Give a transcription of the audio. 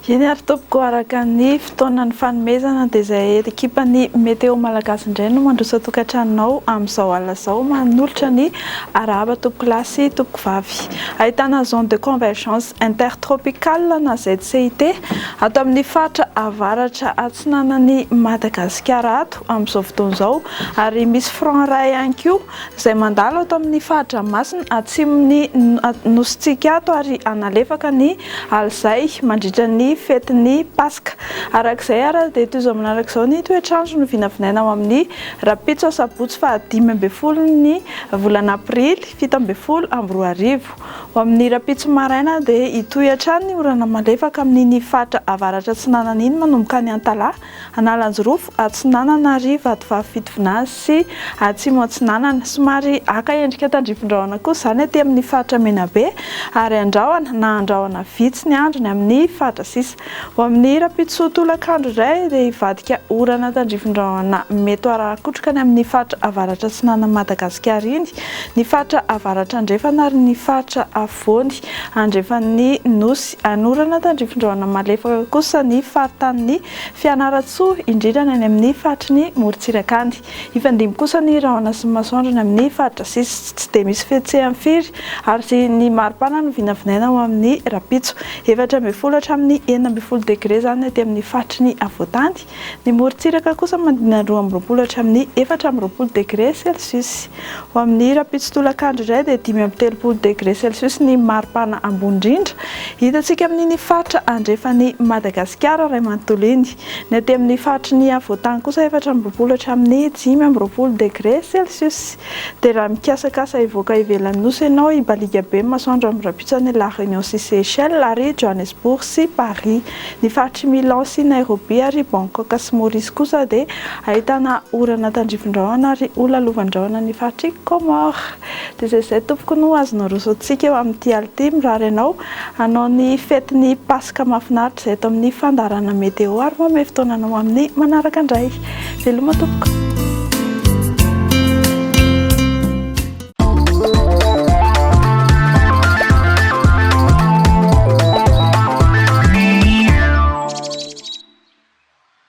Eny ary tompoko araka ny fotoanany fanomezana dia izay ekipan'ny météo malagasy indray no mandrosa tokantranonao amin'izao alina izao manolotra ny arahaba tompoko lahy sy tompoko vavy. Ahitana zone de convergence intertropicale na ZCIT ato amin'ny faritra avaratra atsinanan'ny Madagasikara ato amin'izao fotoana izao, ary misy front ray ihany koa izay mandalo ato amin'ny faritra Masina atsimon'ny Nositsika ato ary analefaka ny Alzay mandritra ny fetin'ny Paska. Arak'izay ary dia toy izao manaraka izao ny toetr'andro no vinavinaina ao amin'ny Rapitso Sabotsy fa 5 ny volana Aprily 2024. Ao amin'ny Rapitso maraina dia hitohy hatrany ny orana malefaka amin'ny faritra avaratra atsinanana iny manomboka ny Antalaha, Analanjorofo, Atsinanana ary Vatovavy Fitovinazy sy Atsimo Atsinanana. Somary aka endrika tandrifin-drahona kosa izany aty amin'ny faritra Menabe ary Andrahoana na Andrahoana vitsy ny andro ny amin'ny faritra Sisa. Ao amin'ny Rapitso tolakandro iray dia hivadika orana tandrifin-drahona mety arakotraka ny amin'ny faritra avaratra atsinanana Madagasikara iny, ny faritra avaratra andrefana ary ny faritra Avony andrefan'ny Nosy. Anorana tandrifin-drahona malefaka kosa ny faritanin'ny Fianaratsoa indrindra ny amin'ny faritry ny Morotsirakany. Hifandimby kosa ny rahona sy masoandro ny amin'ny faritra Sisa, tsy dia misy fihetsehany firy ary ny maripana no vinavinaina ao amin'ny Rapitso 14 hatramin'ny 19 degré zany aty amin'ny faritry ny Avoatany. Ny Morotsiraka kosa mandina 12 hatramin'ny 14 degré Celsius. Ao amin'ny Rapitso tolakandro iray dia 5 degré Celsius ny maripana ambony indrindra hitantsika amin'ny faritra andrefan'ny Madagasikara ray manontolo iny. Ny aty amin'ny faritry ny Avoatany kosa 14 hatramin'ny 15 degré Celsius. Dia raha mikasakasa hivoaka ivelan'ny nosy ianao hibaliaka be masoandro amin'ny Rapitso ny La Réunion sy Seychelles ary Johannesburg sy Paris. Ny faritry Milan sy Nairobi ary Bangkok sy Maurice kosa dia ahitana orana tandrifin-drahona ary olalovan-drahona ny faritry Comores. Dia izay tompoko no azonao rosotsika eo amin'ity ality mirary ianao hanao ny fetin'ny Paska mahafinaritra izay eto amin'ny fandarana météo ary mamay fotoananao amin'ny manaraka indray. Veloma tompoko.